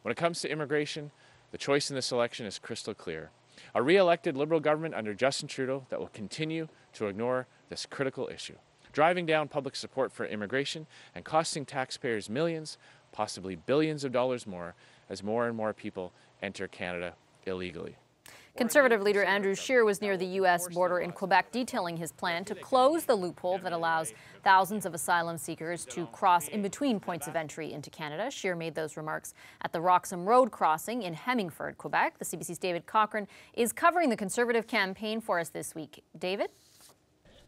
When it comes to immigration, the choice in this election is crystal clear. A re-elected Liberal government under Justin Trudeau that will continue to ignore this critical issue, driving down public support for immigration and costing taxpayers millions, possibly billions of dollars more, as more and more people enter Canada illegally. Conservative leader Andrew Scheer was near the U.S. border in Quebec detailing his plan to close the loophole that allows thousands of asylum seekers to cross in between points of entry into Canada. Scheer made those remarks at the Roxham Road crossing in Hemmingford, Quebec. The CBC's David Cochran is covering the Conservative campaign for us this week. David?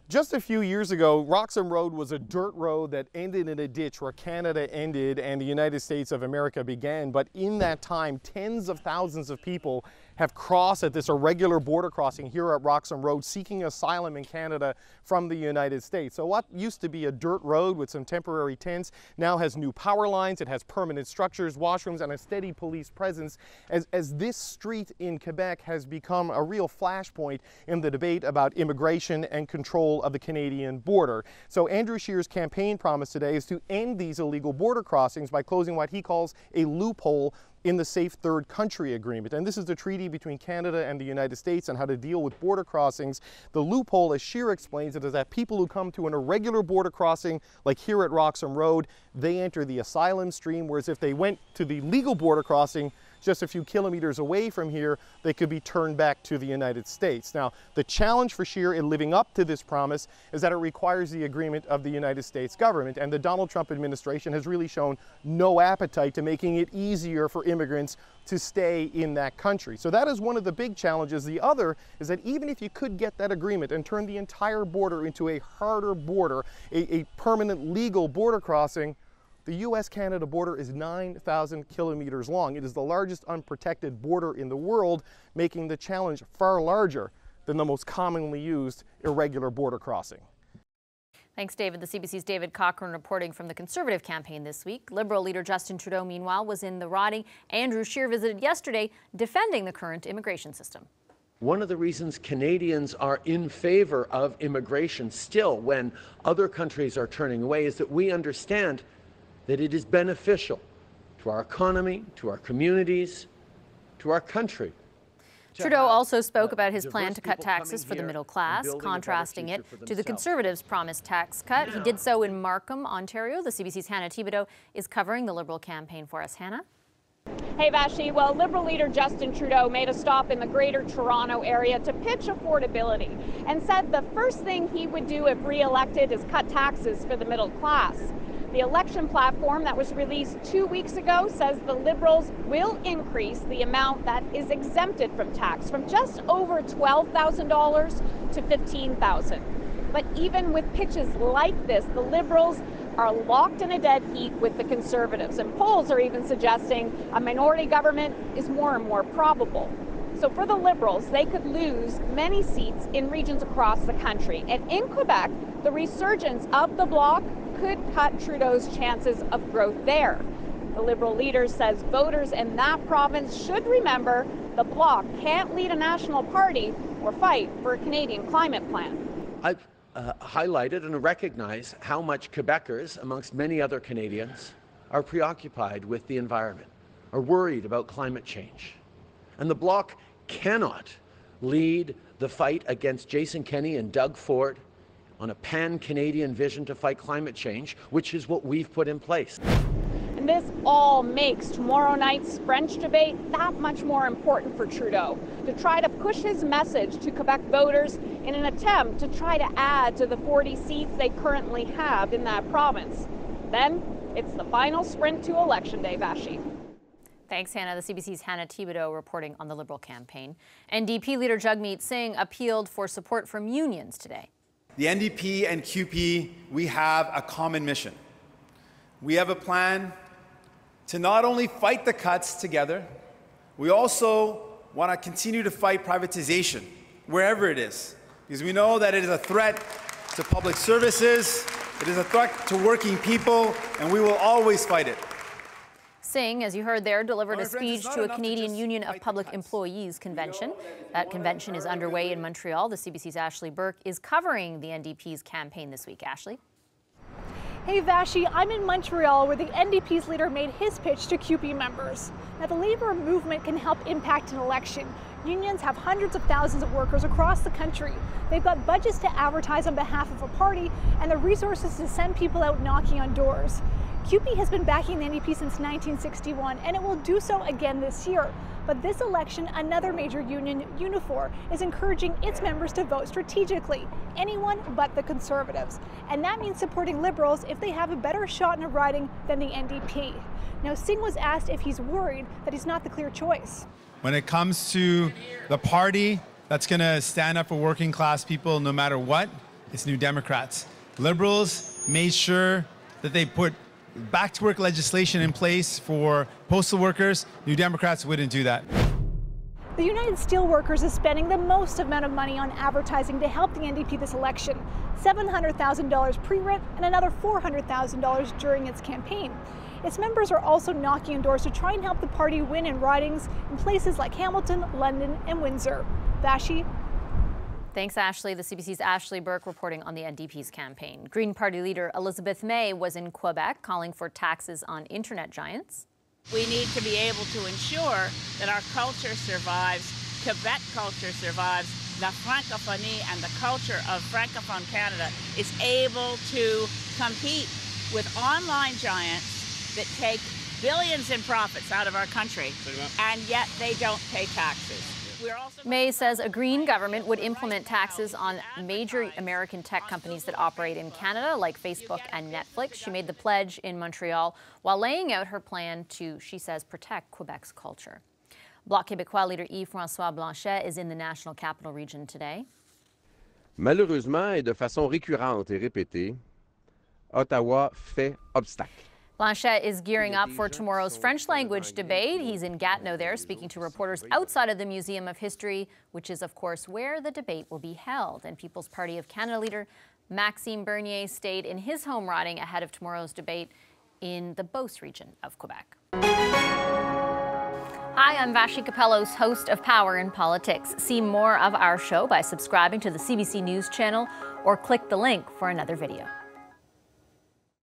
Just a few years ago, Roxham Road was a dirt road that ended in a ditch where Canada ended and the United States of America began. But in that time, tens of thousands of people have crossed at this irregular border crossing here at Roxham Road seeking asylum in Canada from the United States. So what used to be a dirt road with some temporary tents now has new power lines, it has permanent structures, washrooms, and a steady police presence as this street in Quebec has become a real flashpoint in the debate about immigration and control of the Canadian border. So Andrew Scheer's campaign promise today is to end these illegal border crossings by closing what he calls a loophole in the Safe Third Country Agreement. And this is the treaty between Canada and the United States on how to deal with border crossings. The loophole, as Scheer explains it, is that people who come to an irregular border crossing, like here at Roxham Road, they enter the asylum stream, whereas if they went to the legal border crossing just a few kilometers away from here, they could be turned back to the United States. Now, the challenge for Scheer in living up to this promise is that it requires the agreement of the United States government, and the Donald Trump administration has really shown no appetite to making it easier for immigrants to stay in that country. So that is one of the big challenges. The other is that even if you could get that agreement and turn the entire border into a harder border, a permanent legal border crossing, the U.S.-Canada border is 9,000 kilometers long. It is the largest unprotected border in the world, making the challenge far larger than the most commonly used irregular border crossing. Thanks, David. The CBC's David Cochran reporting from the Conservative campaign this week. Liberal leader Justin Trudeau, meanwhile, was in the riding Andrew Scheer visited yesterday, defending the current immigration system. One of the reasons Canadians are in favor of immigration still when other countries are turning away is that we understand that it is beneficial to our economy, to our communities, to our country. Trudeau also spoke about his plan to cut taxes for the middle class, contrasting it to the Conservatives' promised tax cut. He did so in Markham, Ontario. The CBC's Hannah Thibodeau is covering the Liberal campaign for us. Hannah? Hey, Vashi. Well, Liberal leader Justin Trudeau made a stop in the Greater Toronto area to pitch affordability and said the first thing he would do if re-elected is cut taxes for the middle class. The election platform that was released 2 weeks ago says the Liberals will increase the amount that is exempted from tax from just over $12,000 to $15,000. But even with pitches like this, the Liberals are locked in a dead heat with the Conservatives, and polls are even suggesting a minority government is more and more probable. So for the Liberals, they could lose many seats in regions across the country. And in Quebec, the resurgence of the Bloc could cut Trudeau's chances of growth there. The Liberal leader says voters in that province should remember the Bloc can't lead a national party or fight for a Canadian climate plan. I've highlighted and recognize how much Quebecers, amongst many other Canadians, are preoccupied with the environment, are worried about climate change. And the Bloc cannot lead the fight against Jason Kenney and Doug Ford on a pan-Canadian vision to fight climate change, which is what we've put in place. And this all makes tomorrow night's French debate that much more important for Trudeau, to try to push his message to Quebec voters in an attempt to try to add to the 40 seats they currently have in that province. Then it's the final sprint to Election Day, Vashi. Thanks, Hannah. The CBC's Hannah Thibodeau reporting on the Liberal campaign. NDP Leader Jagmeet Singh appealed for support from unions today. The NDP and QP, we have a common mission. We have a plan to not only fight the cuts together, we also want to continue to fight privatization, wherever it is, because we know that it is a threat to public services, it is a threat to working people, and we will always fight it. Singh, as you heard there, delivered a speech to a Canadian Union of Public Employees convention. That convention is underway in Montreal. The CBC's Ashley Burke is covering the NDP's campaign this week. Ashley? Hey Vashi, I'm in Montreal where the NDP's leader made his pitch to CUPE members. Now the Labour movement can help impact an election. Unions have hundreds of thousands of workers across the country. They've got budgets to advertise on behalf of a party and the resources to send people out knocking on doors. CUPE has been backing the NDP since 1961 and it will do so again this year. But this election, another major union, Unifor, is encouraging its members to vote strategically, anyone but the Conservatives. And that means supporting Liberals if they have a better shot in a riding than the NDP. Now, Singh was asked if he's worried that he's not the clear choice. When it comes to the party that's going to stand up for working class people no matter what, it's New Democrats. Liberals made sure that they put back to work legislation in place for postal workers. New Democrats wouldn't do that. The United Steelworkers is spending the most amount of money on advertising to help the NDP this election, $700,000 pre-rent and another $400,000 during its campaign. Its members are also knocking on doors to try and help the party win in ridings in places like Hamilton, London and Windsor. Vashi? Thanks, Ashley. The CBC's Ashley Burke reporting on the NDP's campaign. Green Party leader Elizabeth May was in Quebec calling for taxes on internet giants. We need to be able to ensure that our culture survives, Quebec culture survives, la francophonie and the culture of Francophone Canada is able to compete with online giants that take billions in profits out of our country, and yet they don't pay taxes. May says a Green government would implement taxes on major American tech companies that operate in Canada, like Facebook and Netflix. She made the pledge in Montreal while laying out her plan to, she says, protect Quebec's culture. Bloc Québécois leader Yves-François Blanchet is in the National Capital Region today. Malheureusement et de façon récurrente et répétée, Ottawa fait obstacle. Blanchet is gearing up for tomorrow's French language debate. He's in Gatineau there, speaking to reporters outside of the Museum of History, which is, of course, where the debate will be held. And People's Party of Canada leader Maxime Bernier stayed in his home riding ahead of tomorrow's debate in the Beauce region of Quebec. Hi, I'm Vashi Capellos, host of Power in Politics. See more of our show by subscribing to the CBC News channel or click the link for another video.